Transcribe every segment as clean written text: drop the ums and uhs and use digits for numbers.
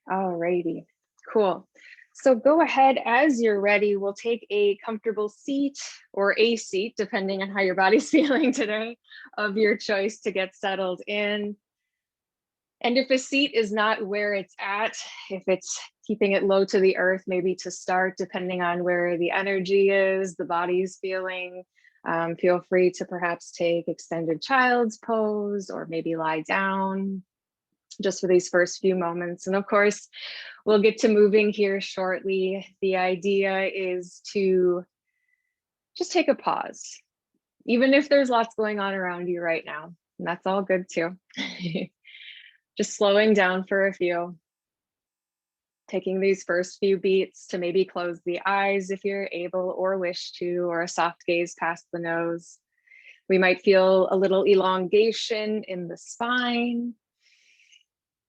Alrighty, cool. So go ahead as you're ready. We'll take a comfortable seat or a seat, depending on how your body's feeling today, of your choice to get settled in. And if a seat is not where it's at, if it's keeping it low to the earth, maybe to start, depending on where the energy is, the body's feeling, feel free to perhaps take extended child's pose or maybe lie down just for these first few moments. And of course, we'll get to moving here shortly. The idea is to just take a pause, even if there's lots going on around you right now. And that's all good too. Just slowing down for a few. Taking these first few beats to maybe close the eyes if you're able or wish to, or a soft gaze past the nose. We might feel a little elongation in the spine.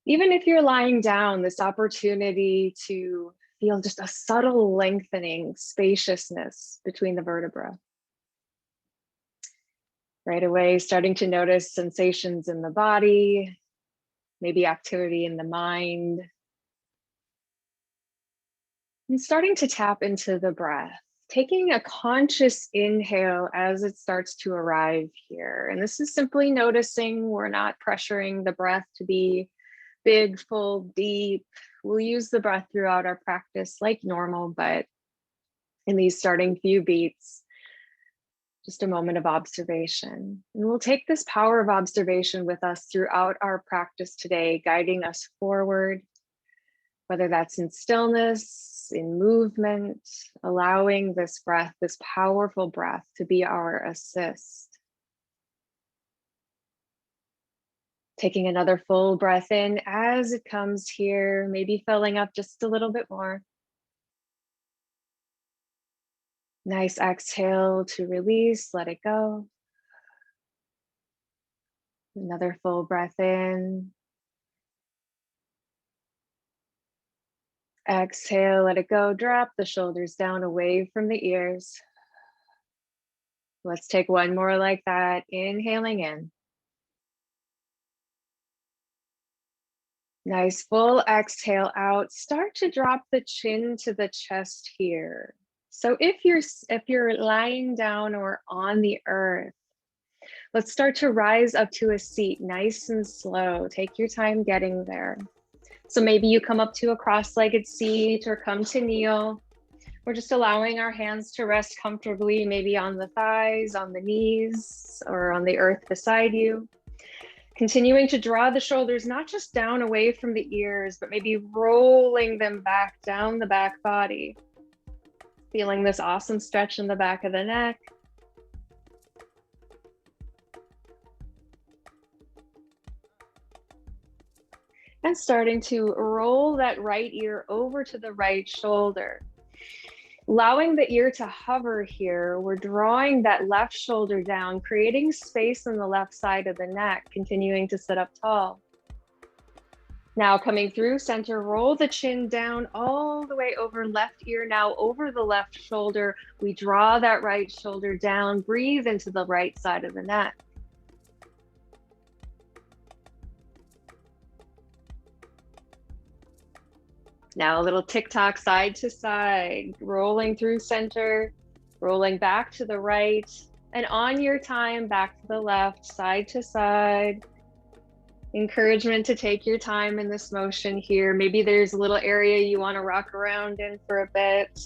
Even if you're lying down, this opportunity to feel just a subtle lengthening, spaciousness between the vertebrae. Right away, starting to notice sensations in the body, maybe activity in the mind. And starting to tap into the breath, taking a conscious inhale as it starts to arrive here. And this is simply noticing we're not pressuring the breath to be big, full, deep. We'll use the breath throughout our practice like normal, but in these starting few beats, just a moment of observation. And we'll take this power of observation with us throughout our practice today, guiding us forward, whether that's in stillness, in movement, allowing this breath, this powerful breath, to be our assist. Taking another full breath in as it comes here, maybe filling up just a little bit more. Nice exhale to release, let it go. Another full breath in. Exhale, let it go. Drop the shoulders down away from the ears. Let's take one more like that. Inhaling in. Nice full exhale out. Start to drop the chin to the chest here. So if you're lying down or on the earth, let's start to rise up to a seat, nice and slow. Take your time getting there. So maybe you come up to a cross-legged seat or come to kneel. We're just allowing our hands to rest comfortably, maybe on the thighs, on the knees, or on the earth beside you. Continuing to draw the shoulders, not just down away from the ears, but maybe rolling them back down the back body. Feeling this awesome stretch in the back of the neck. And starting to roll that right ear over to the right shoulder. Allowing the ear to hover here, we're drawing that left shoulder down, creating space on the left side of the neck, continuing to sit up tall. Now coming through center, roll the chin down all the way over left ear, now over the left shoulder. We draw that right shoulder down, breathe into the right side of the neck. Now a little tick-tock side to side, rolling through center, rolling back to the right, and on your time, back to the left, side to side. Encouragement to take your time in this motion here. Maybe there's a little area you want to rock around in for a bit.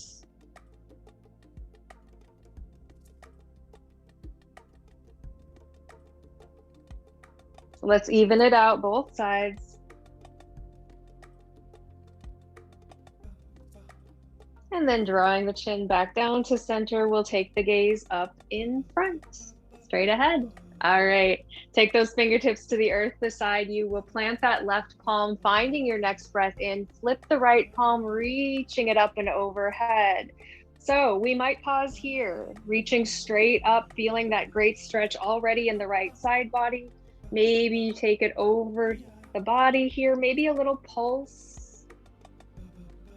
Let's even it out, both sides. And then drawing the chin back down to center, we'll take the gaze up in front, straight ahead. All right, take those fingertips to the earth beside you. We'll plant that left palm, finding your next breath in. Flip the right palm, reaching it up and overhead. So we might pause here, reaching straight up, feeling that great stretch already in the right side body. Maybe you take it over the body here, maybe a little pulse.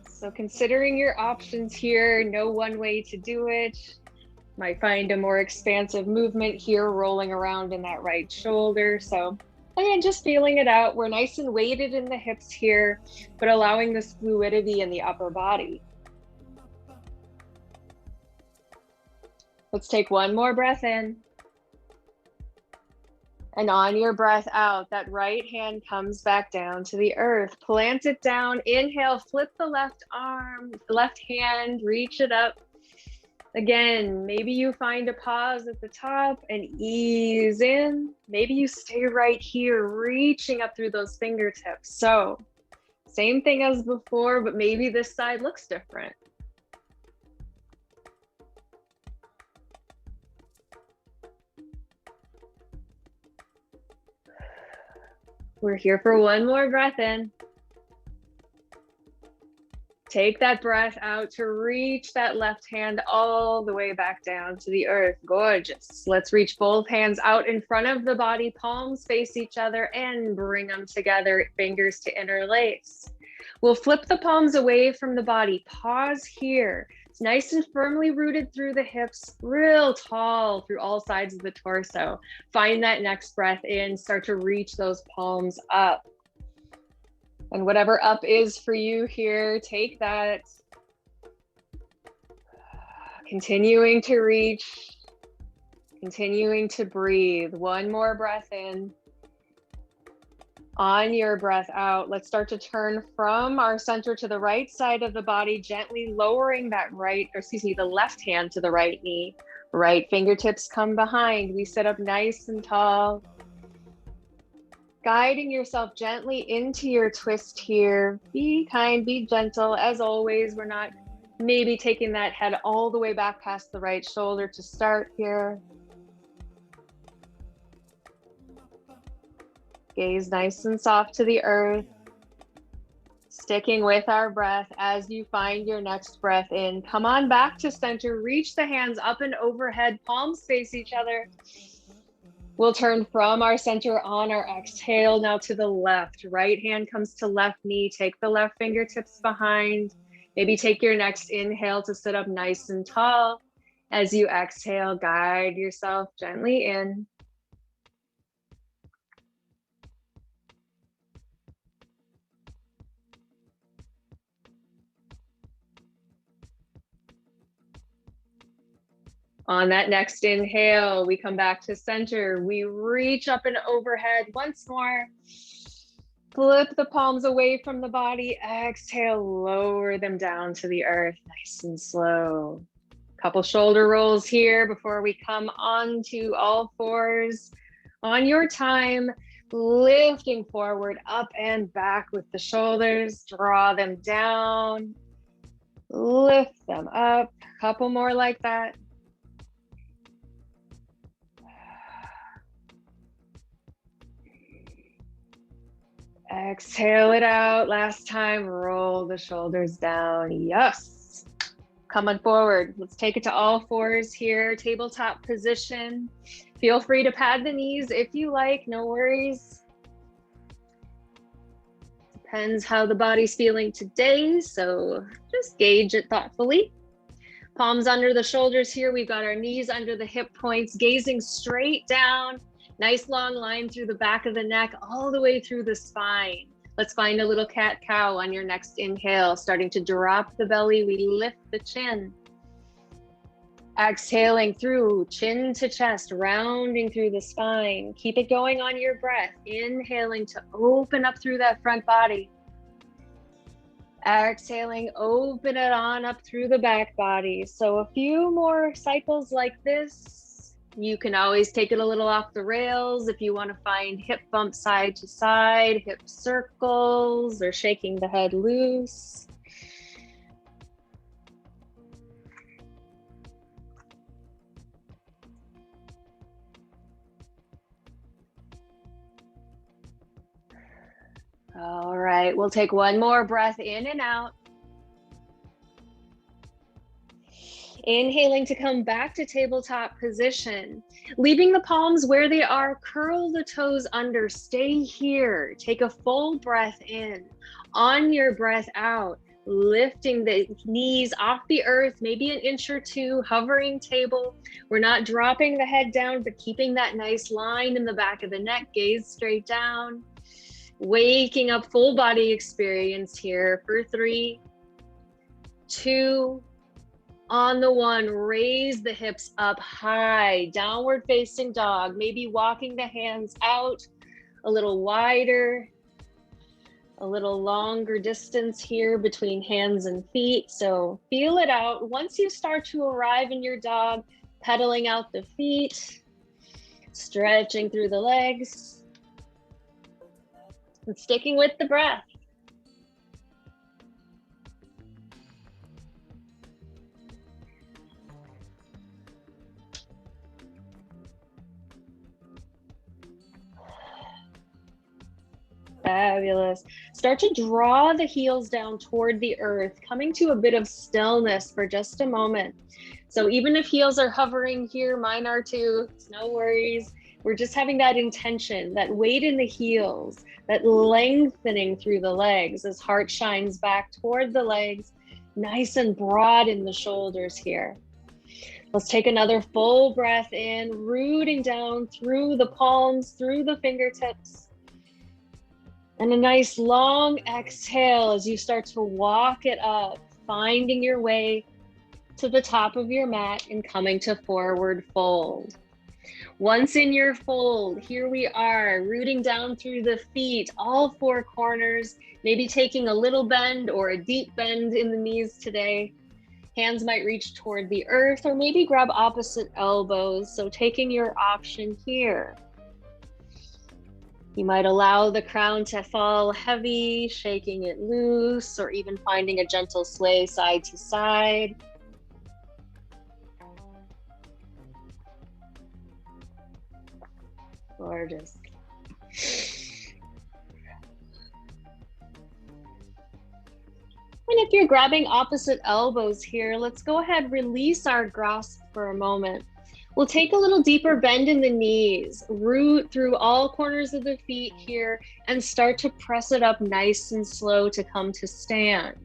So considering your options here, no one way to do it. Might find a more expansive movement here, rolling around in that right shoulder. So Again, just feeling it out. We're nice and weighted in the hips here, but allowing this fluidity in the upper body. Let's take one more breath in. And on your breath out, that right hand comes back down to the earth. Plant it down. Inhale, flip the left arm, left hand, reach it up. Again, maybe you find a pause at the top and ease in. Maybe you stay right here, reaching up through those fingertips. So, same thing as before, but maybe this side looks different. We're here for one more breath in. Take that breath out to reach that left hand all the way back down to the earth. Gorgeous. Let's reach both hands out in front of the body, palms face each other, and bring them together, fingers to interlace. We'll flip the palms away from the body. Pause here. It's nice and firmly rooted through the hips, real tall through all sides of the torso. Find that next breath in, start to reach those palms up. And whatever up is for you here, take that. Continuing to reach, continuing to breathe. One more breath in. On your breath out, let's start to turn from our center to the right side of the body, gently lowering that the left hand to the right knee. Right fingertips come behind. We sit up nice and tall. Guiding yourself gently into your twist here. Be kind, be gentle. As always, we're not maybe taking that head all the way back past the right shoulder to start here. Gaze nice and soft to the earth. Sticking with our breath as you find your next breath in. Come on back to center. Reach the hands up and overhead. Palms face each other. We'll turn from our center on our exhale now to the left. Right hand comes to left knee. Take the left fingertips behind. Maybe take your next inhale to sit up nice and tall. As you exhale, guide yourself gently in. On that next inhale, we come back to center. We reach up and overhead once more. Flip the palms away from the body. Exhale, lower them down to the earth, nice and slow. Couple shoulder rolls here before we come on to all fours. On your time, lifting forward, up and back with the shoulders. Draw them down. Lift them up. Couple more like that. Exhale it out. Last time, roll the shoulders down. Yes. Coming forward. Let's take it to all fours here. Tabletop position. Feel free to pad the knees if you like, no worries. Depends how the body's feeling today, so just gauge it thoughtfully. Palms under the shoulders here. We've got our knees under the hip points, gazing straight down. Nice long line through the back of the neck, all the way through the spine. Let's find a little cat-cow on your next inhale. Starting to drop the belly, we lift the chin. Exhaling through, chin to chest, rounding through the spine. Keep it going on your breath. Inhaling to open up through that front body. Exhaling, open it on up through the back body. So a few more cycles like this. You can always take it a little off the rails if you want to find hip bump side to side, hip circles, or shaking the head loose. All right, we'll take one more breath in and out. Inhaling to come back to tabletop position. Leaving the palms where they are, curl the toes under, stay here. Take a full breath in. On your breath out, lifting the knees off the earth, maybe an inch or two, hovering table. We're not dropping the head down, but keeping that nice line in the back of the neck, gaze straight down. Waking up, full body experience here for 3, 2, on the 1, raise the hips up high, downward facing dog, maybe walking the hands out a little wider, a little longer distance here between hands and feet. So feel it out. Once you start to arrive in your dog, pedaling out the feet, stretching through the legs, and sticking with the breath. Fabulous. Start to draw the heels down toward the earth, coming to a bit of stillness for just a moment. So even if heels are hovering here, mine are too, it's no worries. We're just having that intention, that weight in the heels, that lengthening through the legs as heart shines back toward the legs, nice and broad in the shoulders here. Let's take another full breath in, rooting down through the palms, through the fingertips. And a nice long exhale as you start to walk it up, finding your way to the top of your mat and coming to forward fold. Once in your fold, here we are, rooting down through the feet, all 4 corners, maybe taking a little bend or a deep bend in the knees today. Hands might reach toward the earth or maybe grab opposite elbows. So taking your option here. You might allow the crown to fall heavy, shaking it loose, or even finding a gentle sway side to side. Gorgeous. And if you're grabbing opposite elbows here, let's go ahead, release our grasp for a moment. We'll take a little deeper bend in the knees, root through all corners of the feet here, and start to press it up nice and slow to come to stand.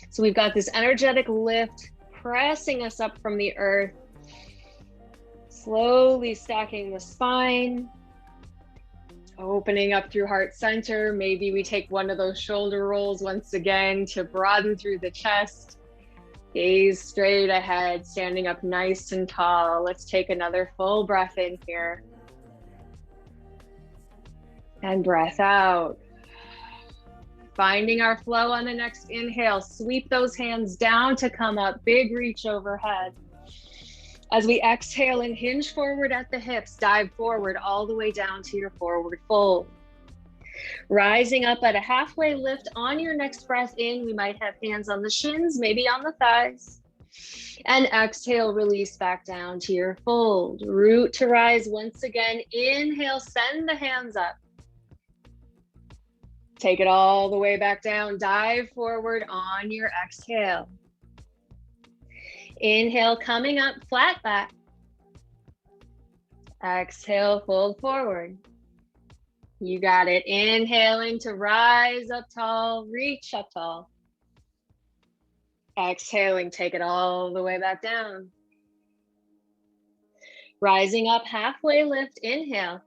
So we've got this energetic lift pressing us up from the earth, slowly stacking the spine, opening up through heart center. Maybe we take one of those shoulder rolls once again to broaden through the chest. Gaze straight ahead, standing up nice and tall. Let's take another full breath in here. And breath out. Finding our flow on the next inhale. Sweep those hands down to come up. Big reach overhead. As we exhale and hinge forward at the hips, dive forward all the way down to your forward fold. Rising up at a halfway lift on your next breath in, we might have hands on the shins, maybe on the thighs. And exhale, release back down to your fold. Root to rise once again. Inhale, send the hands up. Take it all the way back down. Dive forward on your exhale. Inhale, coming up, flat back. Exhale, fold forward. You got it. Inhaling to rise up tall, reach up tall. Exhaling, take it all the way back down. Rising up, halfway lift, inhale.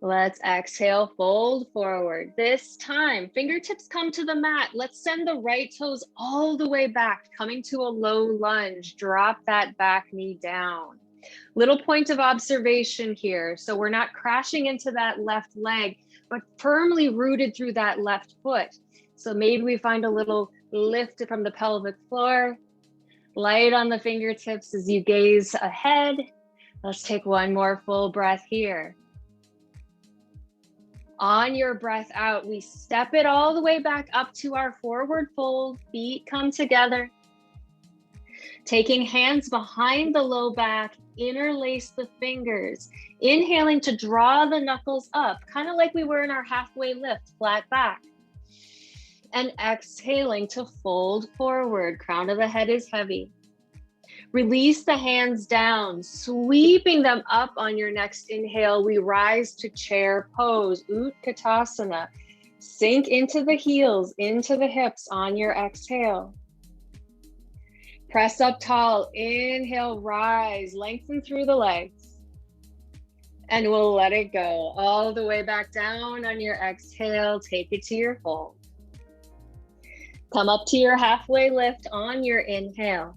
Let's exhale, fold forward. This time, fingertips come to the mat. Let's send the right toes all the way back, coming to a low lunge. Drop that back knee down. Little point of observation here. So we're not crashing into that left leg, but firmly rooted through that left foot. So maybe we find a little lift from the pelvic floor. Light on the fingertips as you gaze ahead. Let's take one more full breath here. On your breath out, we step it all the way back up to our forward fold. Feet come together. Taking hands behind the low back, interlace the fingers. Inhaling to draw the knuckles up, kind of like we were in our halfway lift, flat back. And exhaling to fold forward. Crown of the head is heavy. Release the hands down, sweeping them up on your next inhale. We rise to chair pose, Utkatasana. Sink into the heels, into the hips on your exhale. Press up tall, inhale, rise, lengthen through the legs. And we'll let it go all the way back down on your exhale. Take it to your fold. Come up to your halfway lift on your inhale.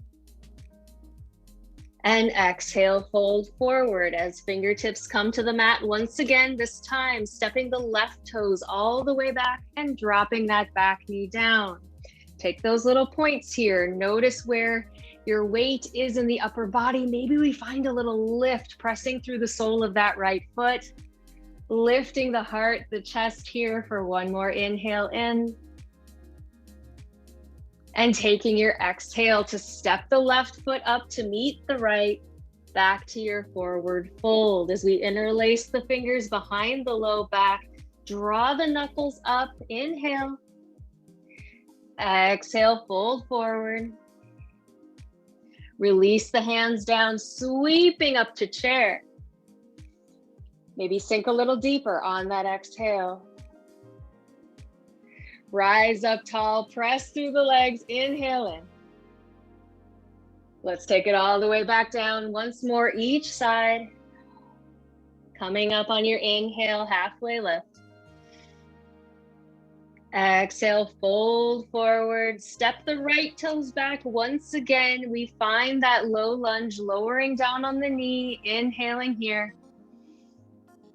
And exhale, fold forward as fingertips come to the mat once again, this time stepping the left toes all the way back and dropping that back knee down. Take those little points here. Notice where your weight is in the upper body. Maybe we find a little lift pressing through the sole of that right foot, lifting the heart, the chest here for one more inhale in. And taking your exhale to step the left foot up to meet the right, back to your forward fold. As we interlace the fingers behind the low back, draw the knuckles up, inhale. Exhale, fold forward. Release the hands down, sweeping up to chair. Maybe sink a little deeper on that exhale. Rise up tall, press through the legs, inhale in. Let's take it all the way back down once more, each side. Coming up on your inhale, halfway lift. Exhale, fold forward, step the right toes back once again. We find that low lunge, lowering down on the knee, inhaling here.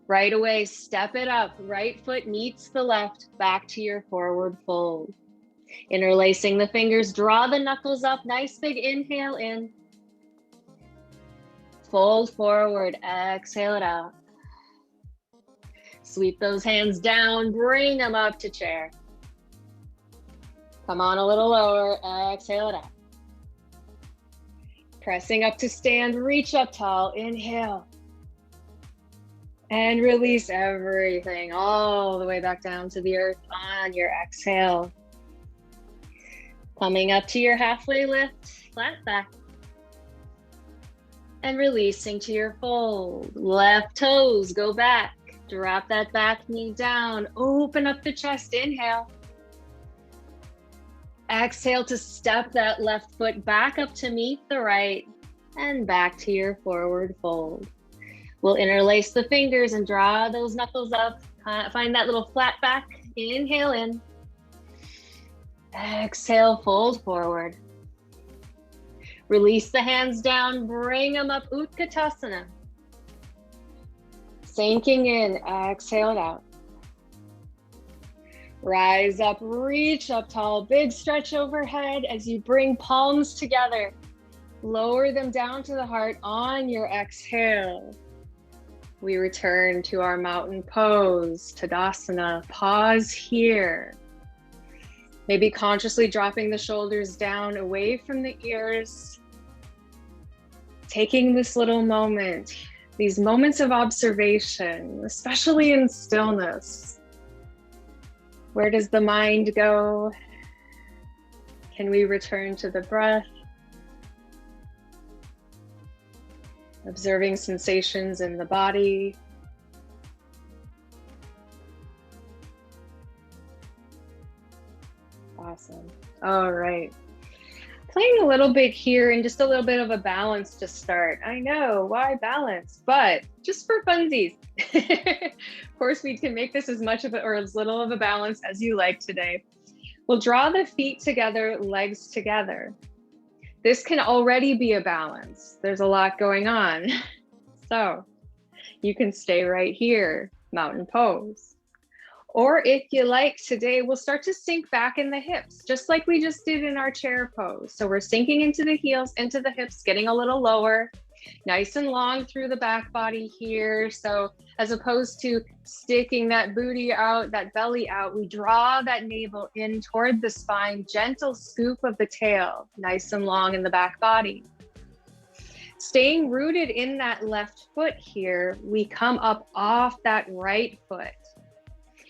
Right away, step it up. Right foot meets the left, back to your forward fold. Interlacing the fingers, draw the knuckles up. Nice big inhale in. Fold forward, exhale it out. Sweep those hands down, bring them up to chair. Come on a little lower, exhale it out. Pressing up to stand, reach up tall, inhale. And release everything all the way back down to the earth on your exhale. Coming up to your halfway lift, flat back. And releasing to your fold. Left toes go back. Drop that back knee down. Open up the chest, inhale. Exhale to step that left foot back up to meet the right and back to your forward fold. We'll interlace the fingers and draw those knuckles up. Find that little flat back. Inhale in. Exhale, fold forward. Release the hands down, bring them up, Utkatasana. Sinking in, exhale it out. Rise up, reach up tall, big stretch overhead as you bring palms together. Lower them down to the heart on your exhale. We return to our mountain pose, Tadasana. Pause here. Maybe consciously dropping the shoulders down away from the ears. Taking this little moment, these moments of observation, especially in stillness. Where does the mind go? Can we return to the breath? Observing sensations in the body. Awesome. All right. Playing a little bit here and just a little bit of a balance to start. I know, why balance? But just for funsies. Of course, we can make this as much of it or as little of a balance as you like today. We'll draw the feet together, legs together. This can already be a balance. There's a lot going on. So you can stay right here, mountain pose. Or if you like, today we'll start to sink back in the hips, just like we just did in our chair pose. So we're sinking into the heels, into the hips, getting a little lower, nice and long through the back body here. So as opposed to sticking that booty out, that belly out, we draw that navel in toward the spine, gentle scoop of the tail, nice and long in the back body. Staying rooted in that left foot here, we come up off that right foot.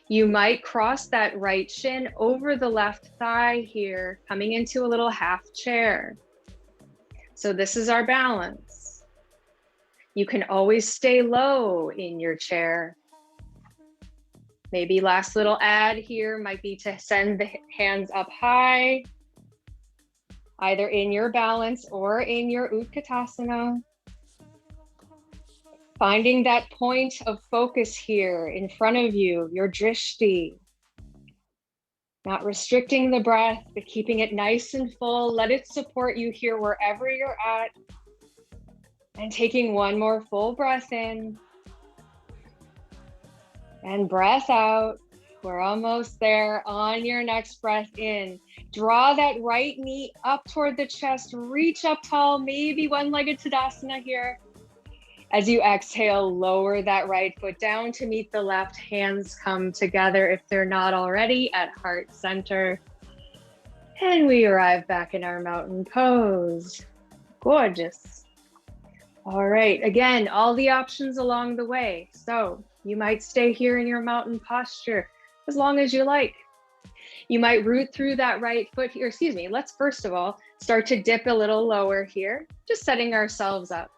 You might cross that right shin over the left thigh here, coming into a little half chair. So this is our balance. You can always stay low in your chair. Maybe last little add here might be to send the hands up high, either in your balance or in your Utkatasana. Finding that point of focus here in front of you, your drishti. Not restricting the breath, but keeping it nice and full. Let it support you here wherever you're at. And taking one more full breath in. And breath out. We're almost there. On your next breath in, draw that right knee up toward the chest. Reach up tall, maybe one-legged Tadasana here. As you exhale, lower that right foot down to meet the left. Hands come together if they're not already at heart center. And we arrive back in our mountain pose. Gorgeous. All right, again, all the options along the way. So you might stay here in your mountain posture as long as you like. You might root through that right foot here. Excuse me, let's first of all start to dip a little lower here, just setting ourselves up.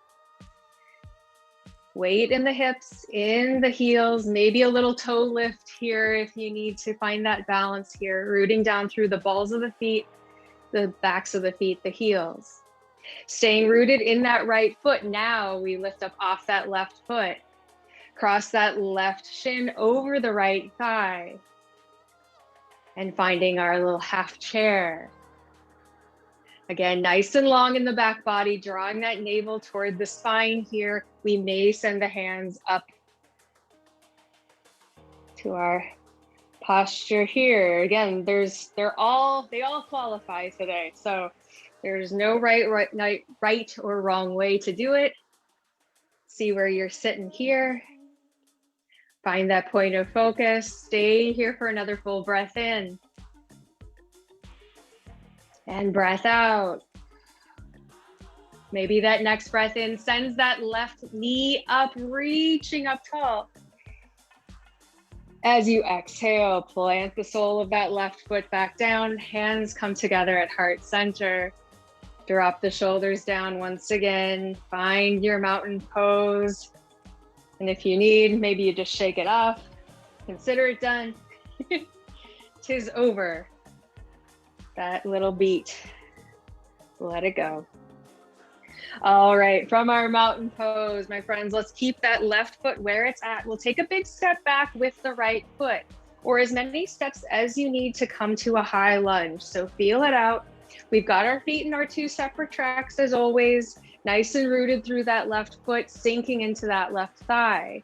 Weight in the hips, in the heels, maybe a little toe lift here if you need to find that balance here, rooting down through the balls of the feet, the backs of the feet, the heels. Staying rooted in that right foot. Now we lift up off that left foot, cross that left shin over the right thigh, and finding our little half chair. Again, nice and long in the back body, drawing that navel toward the spine here. We may send the hands up to our posture here. Again, they all qualify today. So there's no right or wrong way to do it. See where you're sitting here. Find that point of focus. Stay here for another full breath in. And breath out. Maybe that next breath in sends that left knee up, reaching up tall. As you exhale, plant the sole of that left foot back down. Hands come together at heart center. Drop the shoulders down once again. Find your mountain pose. And if you need, maybe you just shake it off. Consider it done. 'Tis over. That little beat. Let it go. All right, from our mountain pose, my friends, let's keep that left foot where it's at. We'll take a big step back with the right foot, or as many steps as you need to come to a high lunge. So feel it out. We've got our feet in our two separate tracks as always, nice and rooted through that left foot, sinking into that left thigh.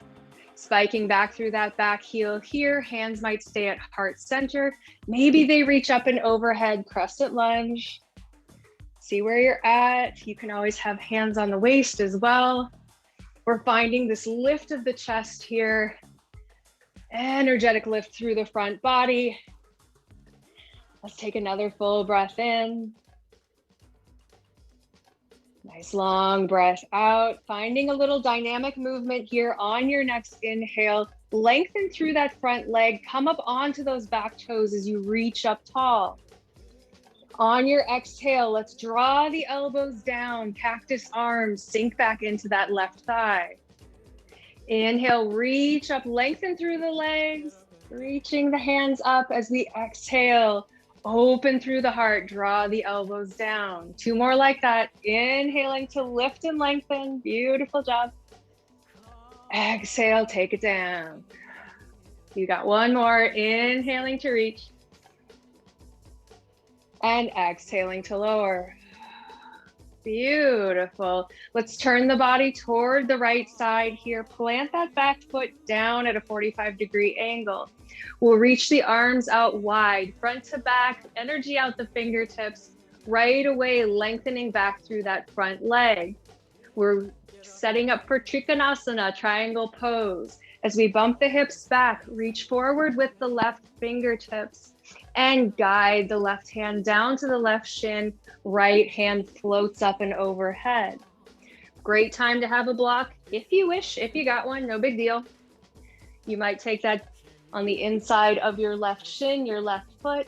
Spiking back through that back heel here. Hands might stay at heart center. Maybe they reach up and overhead, crescent lunge. See where you're at. You can always have hands on the waist as well. We're finding this lift of the chest here. Energetic lift through the front body. Let's take another full breath in. Nice long breath out, finding a little dynamic movement here on your next inhale. Lengthen through that front leg, come up onto those back toes as you reach up tall. On your exhale, let's draw the elbows down, cactus arms, sink back into that left thigh. Inhale, reach up, lengthen through the legs, reaching the hands up as we exhale. Open through the heart, draw the elbows down. Two more like that. Inhaling to lift and lengthen. Beautiful job. Exhale, take it down. You got one more. Inhaling to reach. And exhaling to lower. Beautiful. Let's turn the body toward the right side here. Plant that back foot down at a 45-degree angle. We'll reach the arms out wide, front to back, energy out the fingertips, right away lengthening back through that front leg. We're setting up for Trikonasana, triangle pose. As we bump the hips back, reach forward with the left fingertips and guide the left hand down to the left shin. Right hand floats up and overhead. Great time to have a block if you wish, if you got one, no big deal. You might take that on the inside of your left shin, your left foot.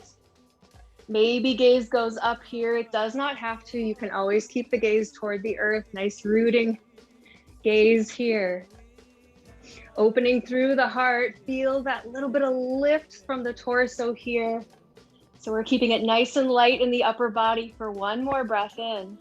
Maybe gaze goes up here. It does not have to. You can always keep the gaze toward the earth. Nice rooting gaze here. Opening through the heart, feel that little bit of lift from the torso here. So we're keeping it nice and light in the upper body for one more breath in.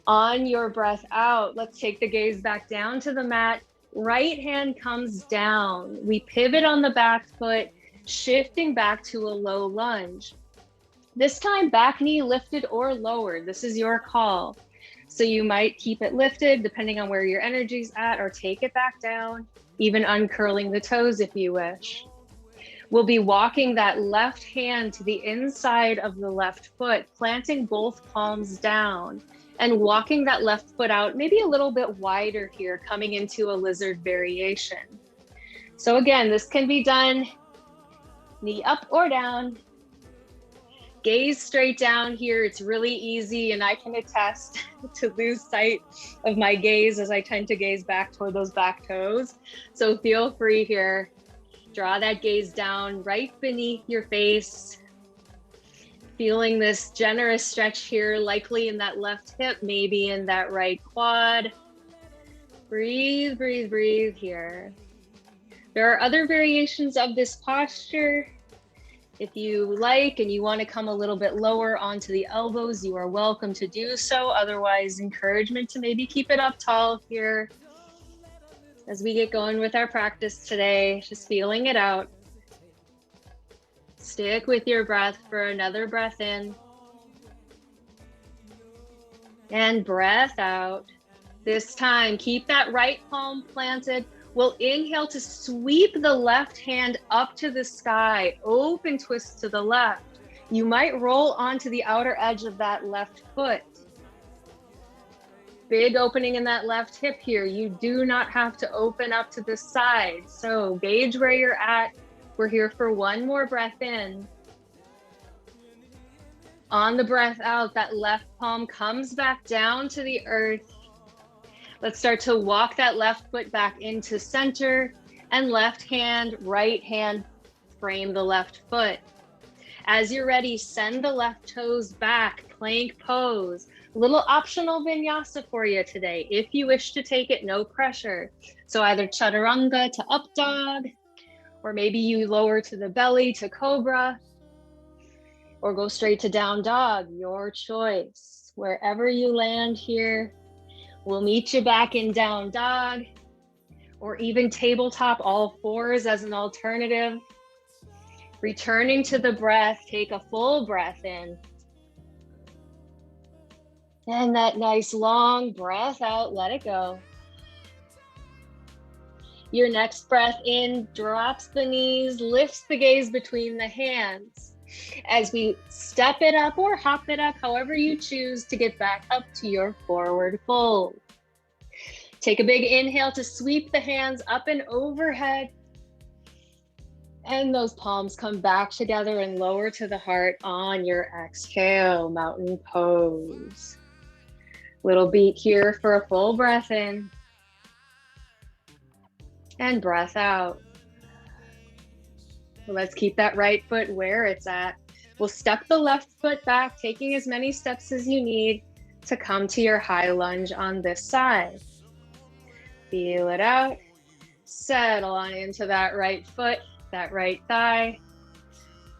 On your breath out, let's take the gaze back down to the mat. Right hand comes down. We pivot on the back foot, shifting back to a low lunge. This time, back knee lifted or lowered. This is your call. So you might keep it lifted depending on where your energy's at, or take it back down, even uncurling the toes if you wish. We'll be walking that left hand to the inside of the left foot, planting both palms down and walking that left foot out maybe a little bit wider here, coming into a lizard variation. So again, this can be done knee up or down. Gaze straight down here. It's really easy, and I can attest to lose sight of my gaze as I tend to gaze back toward those back toes. So feel free here. Draw that gaze down right beneath your face. Feeling this generous stretch here, likely in that left hip, maybe in that right quad. Breathe, breathe, breathe here. There are other variations of this posture. If you like and you want to come a little bit lower onto the elbows, you are welcome to do so. Otherwise, encouragement to maybe keep it up tall here as we get going with our practice today, just feeling it out. Stick with your breath for another breath in. And breath out. This time, keep that right palm planted. We'll inhale to sweep the left hand up to the sky, open twist to the left. You might roll onto the outer edge of that left foot. Big opening in that left hip here. You do not have to open up to the side. So gauge where you're at. We're here for one more breath in. On the breath out, that left palm comes back down to the earth. Let's start to walk that left foot back into center, and left hand, right hand, frame the left foot. As you're ready, send the left toes back, plank pose. A little optional vinyasa for you today. If you wish to take it, no pressure. So either chaturanga to up dog, or maybe you lower to the belly to cobra, or go straight to down dog, your choice. Wherever you land here, we'll meet you back in down dog, or even tabletop all fours as an alternative. Returning to the breath, take a full breath in. And that nice long breath out, let it go. Your next breath in drops the knees, lifts the gaze between the hands. As we step it up or hop it up, however you choose to get back up to your forward fold. Take a big inhale to sweep the hands up and overhead. And those palms come back together and lower to the heart on your exhale, mountain pose. Little beat here for a full breath in. And breath out. Let's keep that right foot where it's at. We'll step the left foot back, taking as many steps as you need to come to your high lunge on this side. Feel it out. Settle on into that right foot, that right thigh.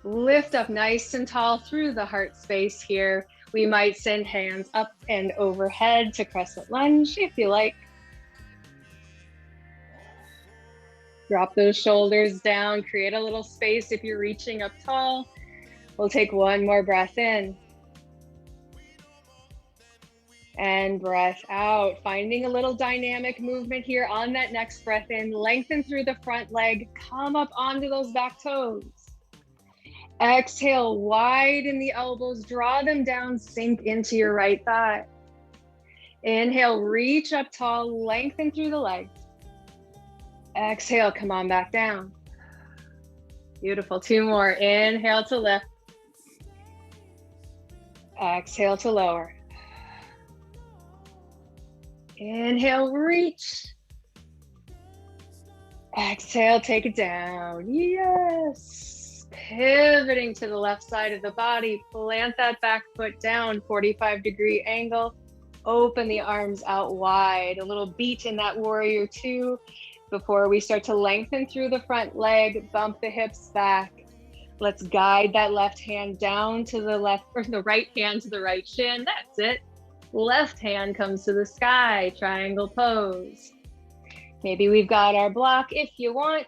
Lift up nice and tall through the heart space here. We might send hands up and overhead to crescent lunge if you like. Drop those shoulders down, create a little space if you're reaching up tall. We'll take one more breath in. And breath out, finding a little dynamic movement here on that next breath in. Lengthen through the front leg, come up onto those back toes. Exhale, widen the elbows, draw them down, sink into your right thigh. Inhale, reach up tall, lengthen through the legs. Exhale, come on back down. Beautiful, two more. Inhale to lift. Exhale to lower. Inhale, reach. Exhale, take it down. Yes. Pivoting to the left side of the body. Plant that back foot down, 45-degree angle. Open the arms out wide, a little beat in that warrior two before we start to lengthen through the front leg, bump the hips back. Let's guide that left hand down to the left, or the right hand to the right shin. That's it. Left hand comes to the sky, triangle pose. Maybe we've got our block if you want.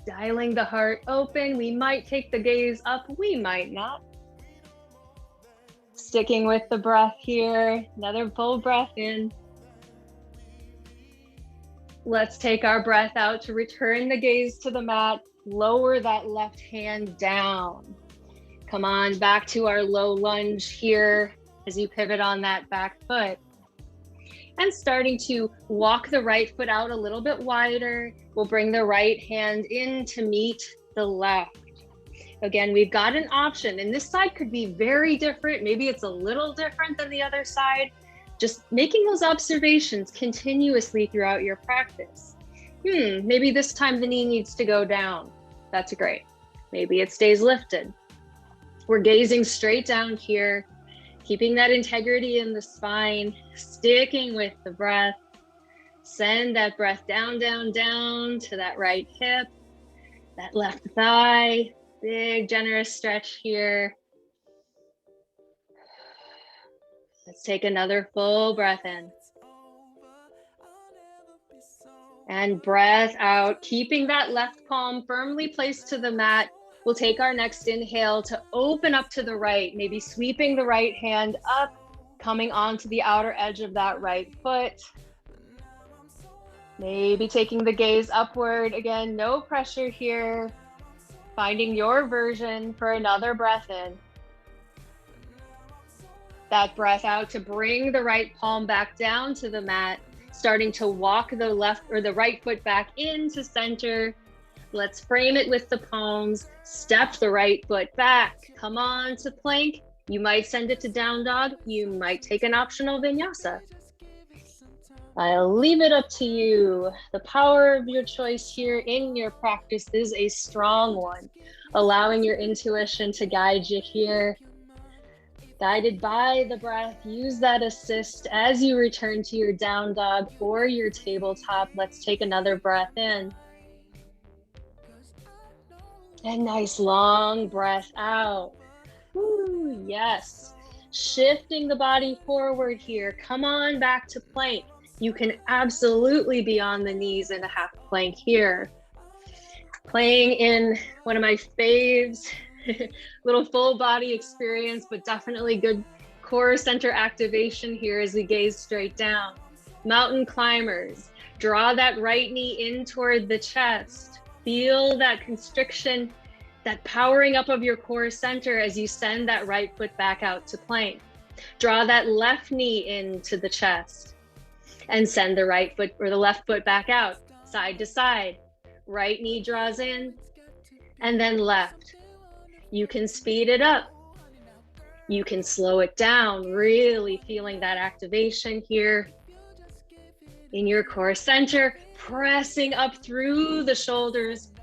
Dialing the heart open. We might take the gaze up, we might not. Sticking with the breath here. Another full breath in. Let's take our breath out to return the gaze to the mat. Lower that left hand down. Come on back to our low lunge here as you pivot on that back foot. And starting to walk the right foot out a little bit wider. We'll bring the right hand in to meet the left. Again, we've got an option, and this side could be very different. Maybe it's a little different than the other side. Just making those observations continuously throughout your practice. Maybe this time the knee needs to go down. That's great. Maybe it stays lifted. We're gazing straight down here, keeping that integrity in the spine, sticking with the breath. Send that breath down, down, down to that right hip, that left thigh. Big, generous stretch here. Let's take another full breath in. And breath out, keeping that left palm firmly placed to the mat. We'll take our next inhale to open up to the right, maybe sweeping the right hand up, coming onto the outer edge of that right foot. Maybe taking the gaze upward. Again, no pressure here. Finding your version for another breath in. That breath out to bring the right palm back down to the mat, starting to walk the left or the right foot back into center. Let's frame it with the palms. Step the right foot back. Come on to plank. You might send it to down dog. You might take an optional vinyasa. I'll leave it up to you. The power of your choice here in your practice is a strong one, allowing your intuition to guide you here. Guided by the breath, use that assist as you return to your down dog or your tabletop. Let's take another breath in. And nice long breath out. Woo, yes. Shifting the body forward here. Come on back to plank. You can absolutely be on the knees in a half plank here. Playing in one of my faves, little full body experience, but definitely good core center activation here as we gaze straight down. Mountain climbers, draw that right knee in toward the chest. Feel that constriction, that powering up of your core center as you send that right foot back out to plank. Draw that left knee into the chest and send the right foot or the left foot back out, side to side. Right knee draws in and then left. You can speed it up. You can slow it down, really feeling that activation here in your core center, pressing up through the shoulders.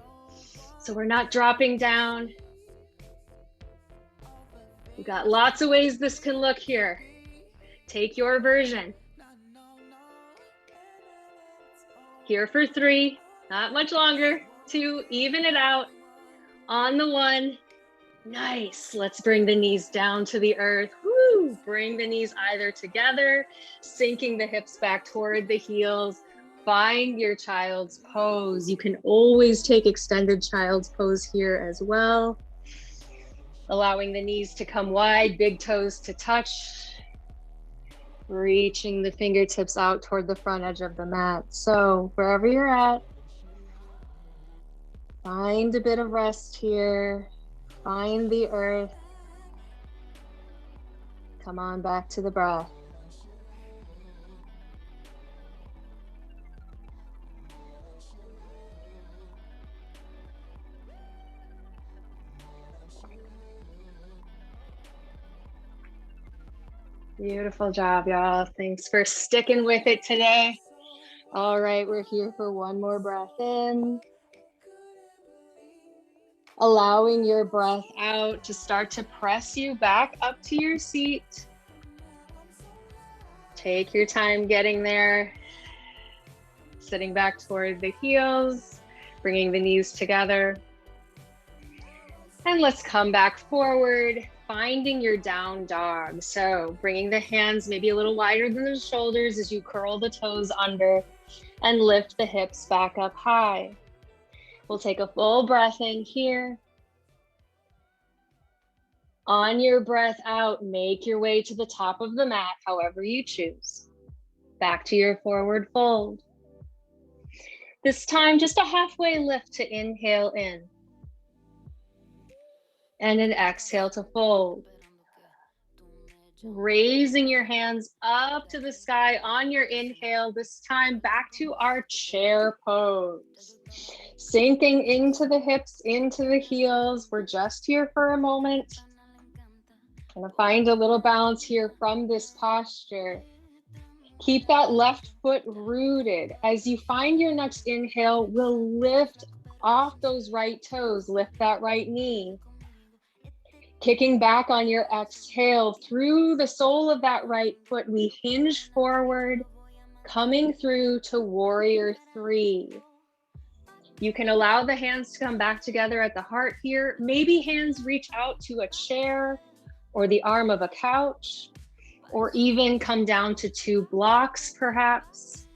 So we're not dropping down. We've got lots of ways this can look here. Take your version. Here for 3, not much longer. 2, even it out. On the 1, nice. Let's bring the knees down to the earth. Woo! Bring the knees either together, sinking the hips back toward the heels. Find your child's pose. You can always take extended child's pose here as well. Allowing the knees to come wide, big toes to touch. Reaching the fingertips out toward the front edge of the mat. So wherever you're at, find a bit of rest here. Find the earth. Come on back to the breath. Beautiful job, y'all. Thanks for sticking with it today. All right, we're here for one more breath in. Allowing your breath out to start to press you back up to your seat. Take your time getting there. Sitting back toward the heels, bringing the knees together. And let's come back forward, finding your down dog. So bringing the hands maybe a little wider than the shoulders as you curl the toes under and lift the hips back up high. We'll take a full breath in here. On your breath out, make your way to the top of the mat, however you choose. Back to your forward fold. This time, just a halfway lift to inhale in. And an exhale to fold. Raising your hands up to the sky on your inhale, this time back to our chair pose. Sinking into the hips, into the heels. We're just here for a moment. Gonna find a little balance here from this posture. Keep that left foot rooted. As you find your next inhale, we'll lift off those right toes, lift that right knee. Kicking back on your exhale through the sole of that right foot, we hinge forward, coming through to warrior three. You can allow the hands to come back together at the heart here. Maybe hands reach out to a chair or the arm of a couch, or even come down to two blocks, perhaps.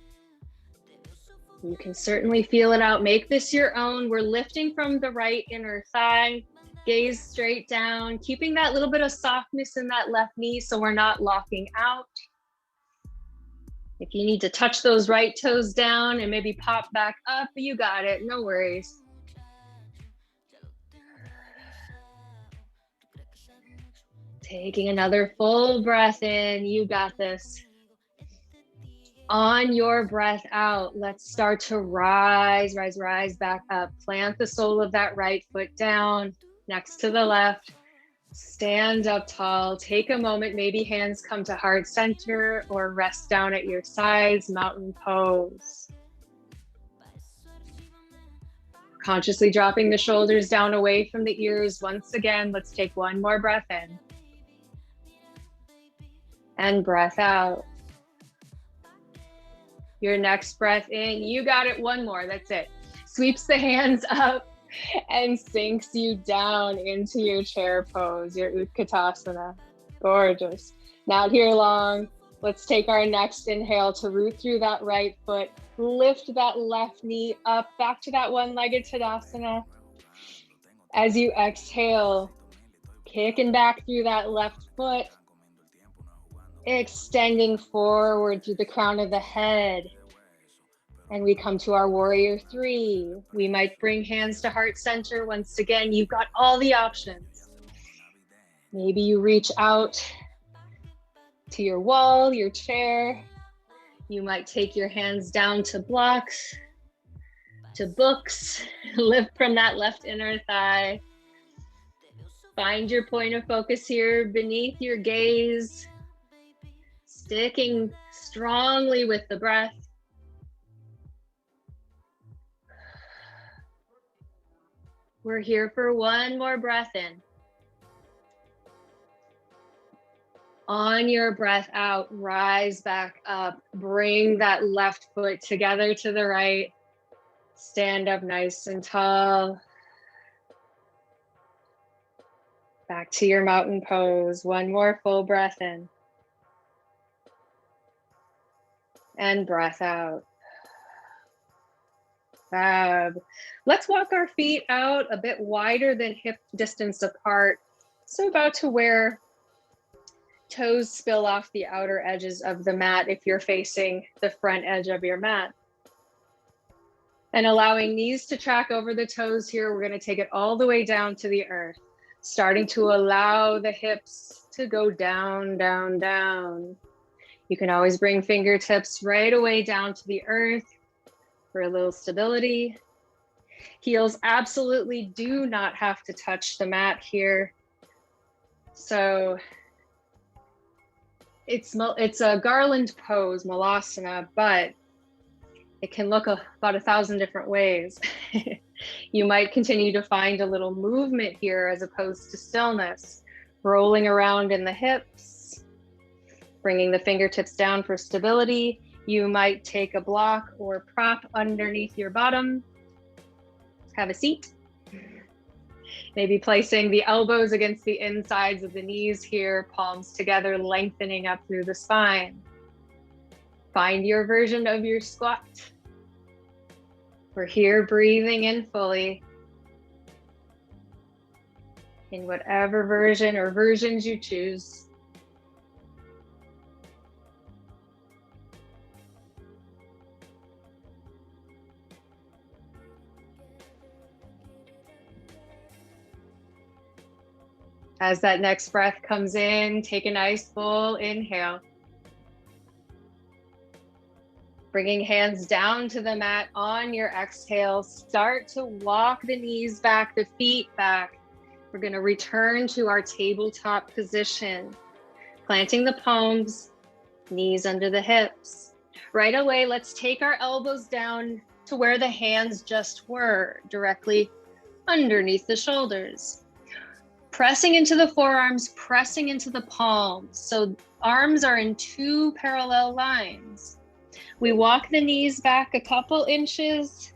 You can certainly feel it out. Make this your own. We're lifting from the right inner thigh, gaze straight down, keeping that little bit of softness in that left knee so we're not locking out. If you need to touch those right toes down and maybe pop back up, you got it, no worries. Taking another full breath in, you got this. On your breath out, let's start to rise back up. Plant the sole of that right foot down next to the left. Stand up tall. Take a moment, maybe hands come to heart center or rest down at your sides, mountain pose. Consciously dropping the shoulders down away from the ears. Once again, let's take one more breath in. And breath out. Your next breath in, you got it, one more, that's it. Sweeps the hands up and sinks you down into your chair pose, your Utkatasana. Gorgeous. Not here long. Let's take our next inhale to root through that right foot. Lift that left knee up, back to that one-legged Tadasana. As you exhale, kicking back through that left foot, extending forward through the crown of the head. And we come to our warrior three. We might bring hands to heart center. Once again, you've got all the options. Maybe you reach out to your wall, your chair. You might take your hands down to blocks, to books, lift from that left inner thigh. Find your point of focus here beneath your gaze. Sticking strongly with the breath. We're here for one more breath in. On your breath out, rise back up. Bring that left foot together to the right. Stand up nice and tall. Back to your mountain pose. One more full breath in. And breath out. Fab. Let's walk our feet out a bit wider than hip distance apart. So about to where toes spill off the outer edges of the mat if you're facing the front edge of your mat. And allowing knees to track over the toes here, we're going to take it all the way down to the earth. Starting to allow the hips to go down, down, down. You can always bring fingertips right away down to the earth for a little stability. Heels absolutely do not have to touch the mat here. So it's a garland pose, malasana, but it can look about 1,000 different ways. You might continue to find a little movement here as opposed to stillness, rolling around in the hips, Bringing the fingertips down for stability. You might take a block or prop underneath your bottom. Have a seat. Maybe placing the elbows against the insides of the knees here, palms together, lengthening up through the spine. Find your version of your squat. We're here breathing in fully. In whatever version or versions you choose. As that next breath comes in, take a nice full inhale. Bringing hands down to the mat on your exhale, start to walk the knees back, the feet back. We're going to return to our tabletop position, planting the palms, knees under the hips. Right away, let's take our elbows down to where the hands just were, directly underneath the shoulders. Pressing into the forearms, pressing into the palms. So arms are in two parallel lines. We walk the knees back a couple inches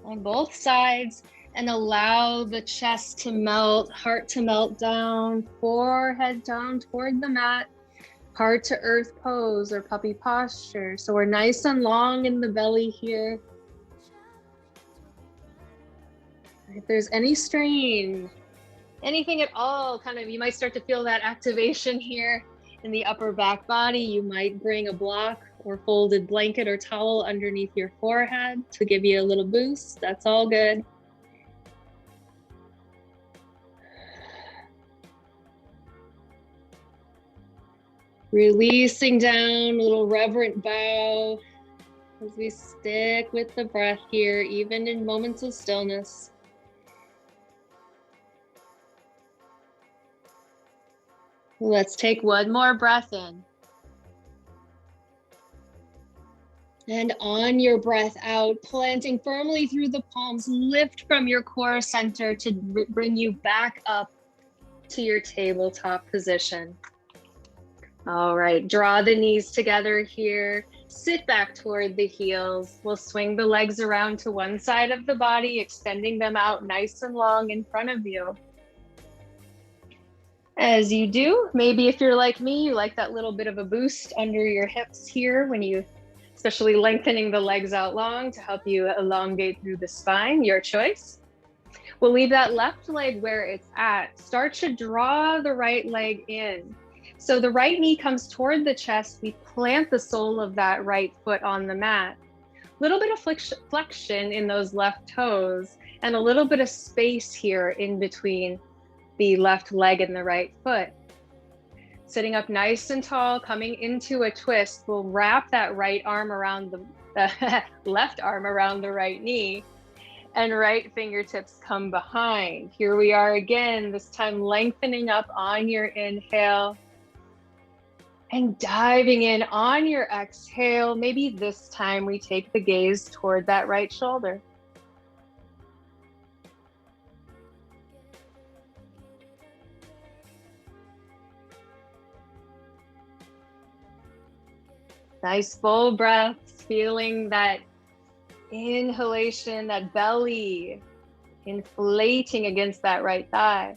on both sides and allow the chest to melt, heart to melt down, forehead down toward the mat, heart to earth pose or puppy posture. So we're nice and long in the belly here. If there's any strain, anything at all, kind of, you might start to feel that activation here in the upper back body. You might bring a block or folded blanket or towel underneath your forehead to give you a little boost. That's all good. Releasing down, a little reverent bow as we stick with the breath here, even in moments of stillness. Let's take one more breath in. And on your breath out, planting firmly through the palms, lift from your core center to bring you back up to your tabletop position. All right, draw the knees together here. Sit back toward the heels. We'll swing the legs around to one side of the body, extending them out nice and long in front of you. As you do, maybe if you're like me, you like that little bit of a boost under your hips here when you, especially lengthening the legs out long to help you elongate through the spine, your choice. We'll leave that left leg where it's at. Start to draw the right leg in. So the right knee comes toward the chest. We plant the sole of that right foot on the mat. A little bit of flexion in those left toes and a little bit of space here in between the left leg and the right foot. Sitting up nice and tall, coming into a twist, we'll wrap that right arm around the left arm around the right knee and right fingertips come behind. Here we are again, this time lengthening up on your inhale and diving in on your exhale. Maybe this time we take the gaze toward that right shoulder. Nice full breaths, feeling that inhalation, that belly inflating against that right thigh.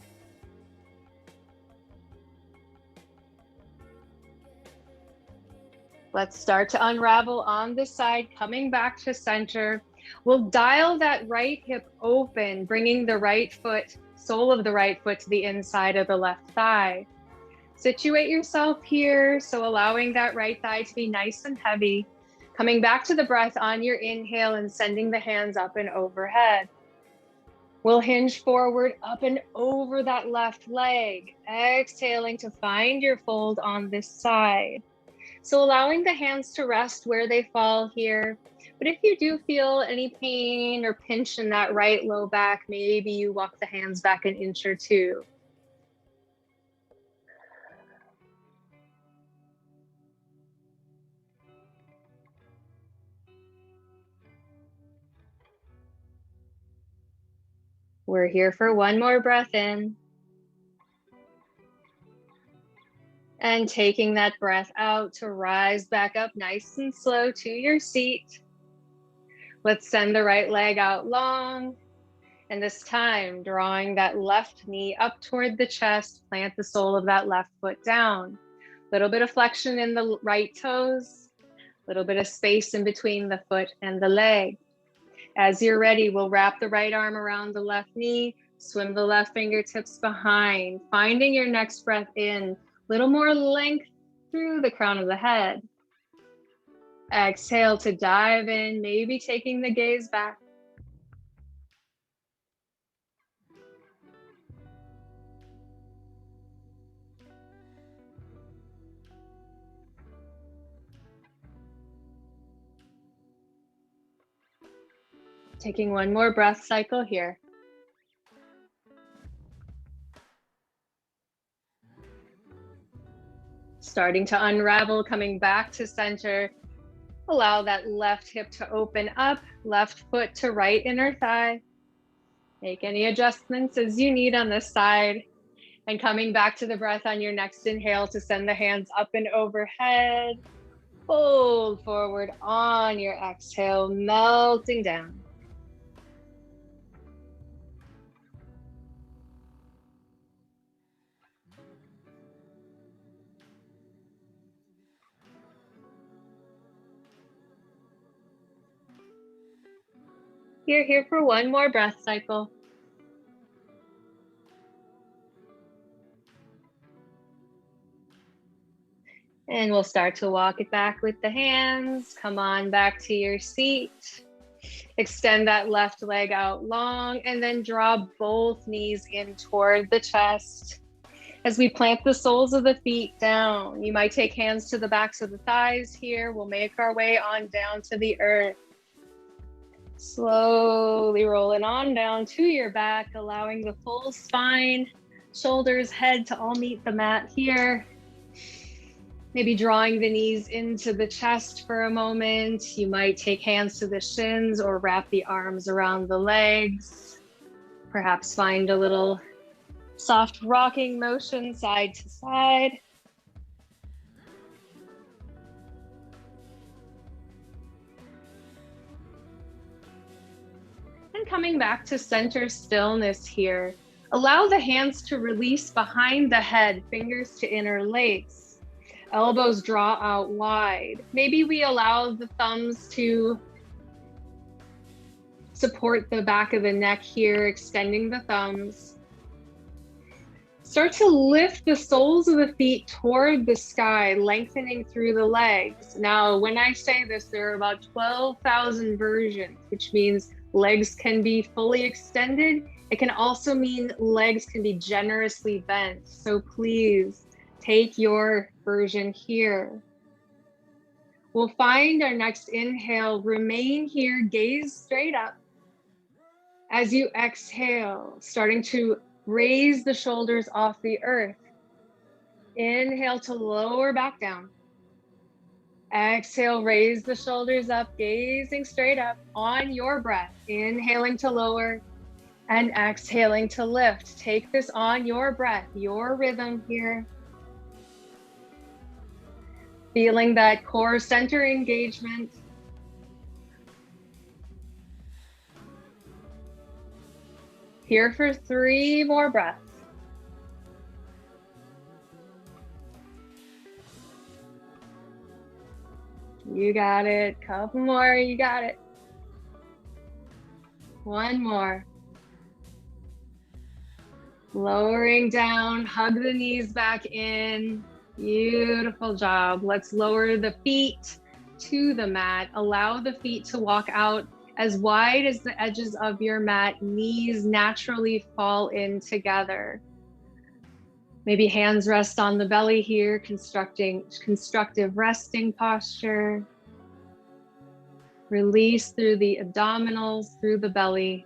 Let's start to unravel on this side, coming back to center. We'll dial that right hip open, bringing the right foot, sole of the right foot to the inside of the left thigh. Situate yourself here, so allowing that right thigh to be nice and heavy. Coming back to the breath on your inhale and sending the hands up and overhead. We'll hinge forward, up and over that left leg, exhaling to find your fold on this side. So allowing the hands to rest where they fall here. But if you do feel any pain or pinch in that right low back, maybe you walk the hands back an inch or two. We're here for one more breath in. And taking that breath out to rise back up nice and slow to your seat. Let's send the right leg out long. And this time, drawing that left knee up toward the chest, plant the sole of that left foot down. Little bit of flexion in the right toes, little bit of space in between the foot and the leg. As you're ready, we'll wrap the right arm around the left knee, swim the left fingertips behind, finding your next breath in, little more length through the crown of the head. Exhale to dive in, maybe taking the gaze back. Taking one more breath cycle here. Starting to unravel, coming back to center. Allow that left hip to open up, left foot to right inner thigh. Make any adjustments as you need on this side. And coming back to the breath on your next inhale to send the hands up and overhead. Fold forward on your exhale, melting down. You're here for one more breath cycle. And we'll start to walk it back with the hands. Come on back to your seat. Extend that left leg out long and then draw both knees in toward the chest. As we plant the soles of the feet down, you might take hands to the backs of the thighs here. We'll make our way on down to the earth. Slowly rolling on down to your back, allowing the full spine, shoulders, head to all meet the mat here. Maybe drawing the knees into the chest for a moment. You might take hands to the shins or wrap the arms around the legs. Perhaps find a little soft rocking motion side to side. And coming back to center stillness here. Allow the hands to release behind the head, fingers to interlace. Elbows draw out wide. Maybe we allow the thumbs to support the back of the neck here, extending the thumbs. Start to lift the soles of the feet toward the sky, lengthening through the legs. Now, when I say this, there are about 12,000 versions, which means legs can be fully extended. It can also mean legs can be generously bent. So please take your version here. We'll find our next inhale. Remain here, gaze straight up. As you exhale, starting to raise the shoulders off the earth. Inhale to lower back down. Exhale, raise the shoulders up, gazing straight up on your breath. Inhaling to lower and exhaling to lift. Take this on your breath, your rhythm here. Feeling that core center engagement. Here for 3 more breaths. You got it. Couple more, you got it. 1 more. Lowering down, hug the knees back in. Beautiful job. Let's lower the feet to the mat. Allow the feet to walk out as wide as the edges of your mat. Knees naturally fall in together. Maybe hands rest on the belly here, constructive resting posture. Release through the abdominals, through the belly.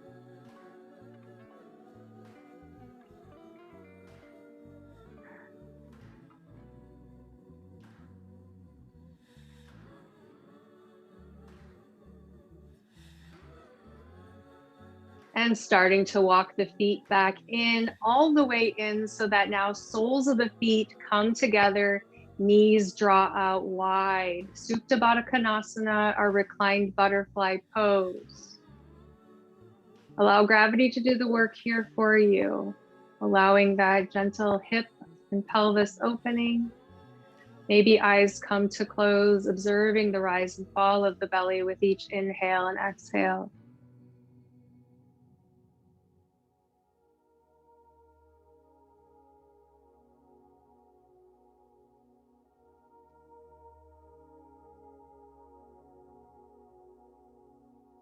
And starting to walk the feet back in, all the way in, so that now soles of the feet come together, knees draw out wide. Supta Baddha Konasana, our reclined butterfly pose. Allow gravity to do the work here for you, allowing that gentle hip and pelvis opening. Maybe eyes come to close, observing the rise and fall of the belly with each inhale and exhale.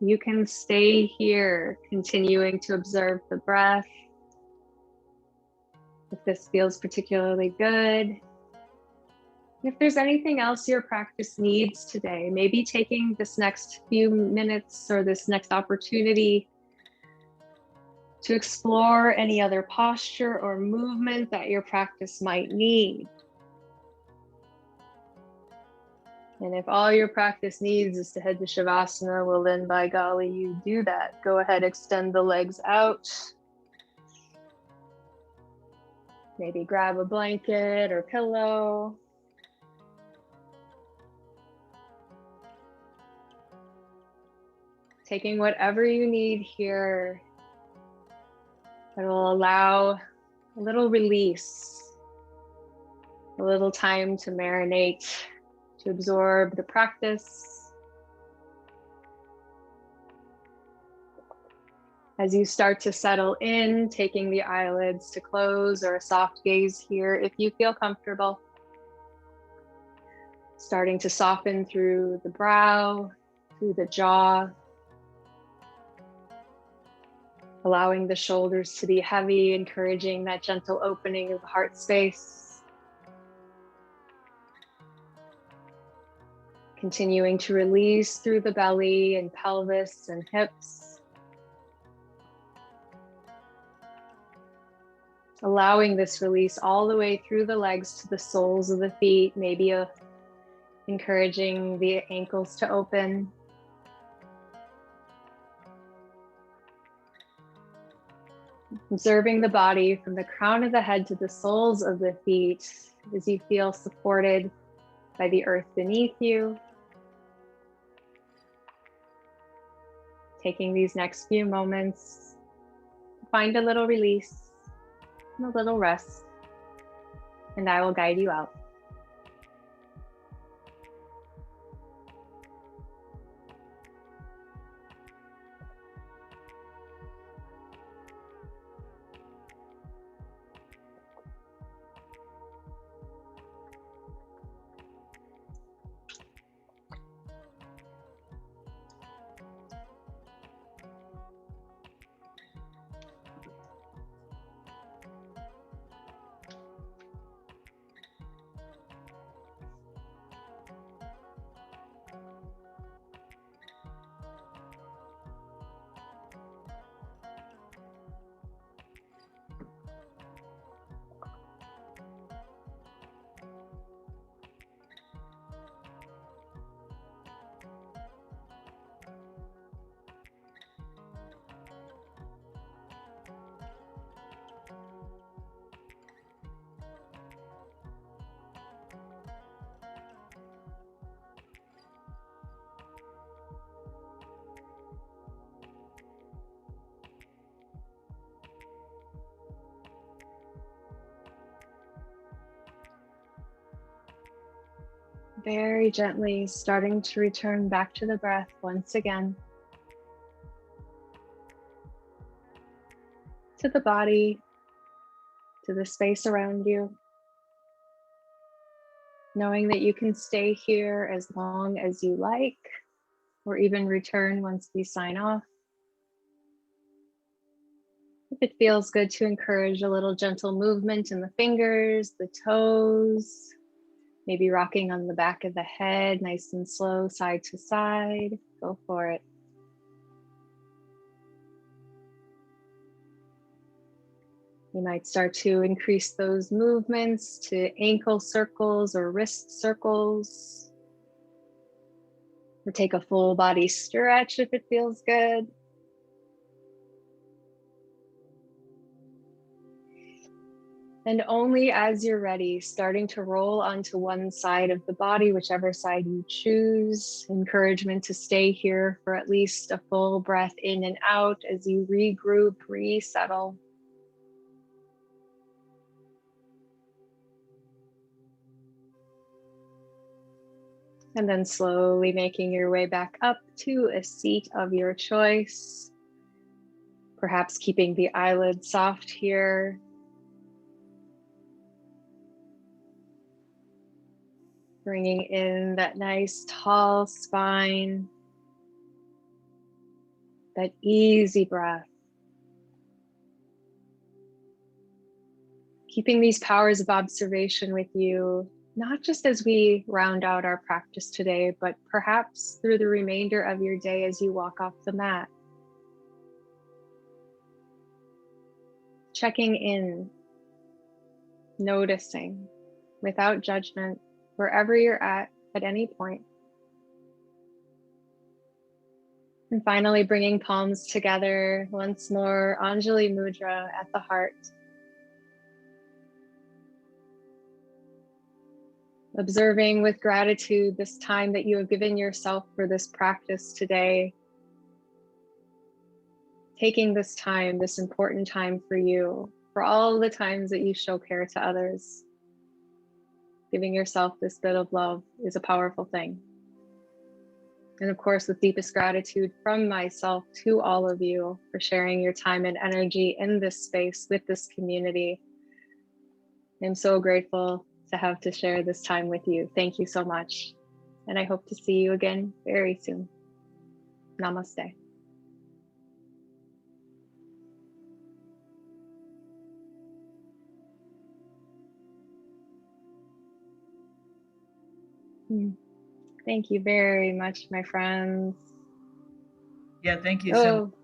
You can stay here, continuing to observe the breath. If this feels particularly good. If there's anything else your practice needs today, maybe taking this next few minutes or this next opportunity to explore any other posture or movement that your practice might need. And if all your practice needs is to head to Shavasana, well then by golly, you do that. Go ahead, extend the legs out. Maybe grab a blanket or pillow. Taking whatever you need here that will allow a little release, a little time to marinate, to absorb the practice. As you start to settle in, taking the eyelids to close or a soft gaze here if you feel comfortable. Starting to soften through the brow, through the jaw. Allowing the shoulders to be heavy, encouraging that gentle opening of the heart space. Continuing to release through the belly and pelvis and hips. Allowing this release all the way through the legs to the soles of the feet, maybe encouraging the ankles to open. Observing the body from the crown of the head to the soles of the feet as you feel supported by the earth beneath you. Taking these next few moments to find a little release and a little rest, and I will guide you out. Very gently starting to return back to the breath once again. To the body, to the space around you. Knowing that you can stay here as long as you like, or even return once we sign off. If it feels good to encourage a little gentle movement in the fingers, the toes, maybe rocking on the back of the head, nice and slow, side to side. Go for it. You might start to increase those movements to ankle circles or wrist circles. Or take a full body stretch if it feels good. And only as you're ready, starting to roll onto one side of the body, whichever side you choose. Encouragement to stay here for at least a full breath in and out as you regroup, resettle. And then slowly making your way back up to a seat of your choice. Perhaps keeping the eyelids soft here. Bringing in that nice tall spine, that easy breath. Keeping these powers of observation with you, not just as we round out our practice today, but perhaps through the remainder of your day as you walk off the mat. Checking in, noticing, without judgment, wherever you're at any point. And finally, bringing palms together once more, Anjali Mudra at the heart. Observing with gratitude this time that you have given yourself for this practice today. Taking this time, this important time for you, for all the times that you show care to others. Giving yourself this bit of love is a powerful thing. And of course, with deepest gratitude from myself to all of you for sharing your time and energy in this space with this community. I'm so grateful to share this time with you. Thank you so much. And I hope to see you again very soon. Namaste. Thank you very much, my friends. Yeah, thank you so much.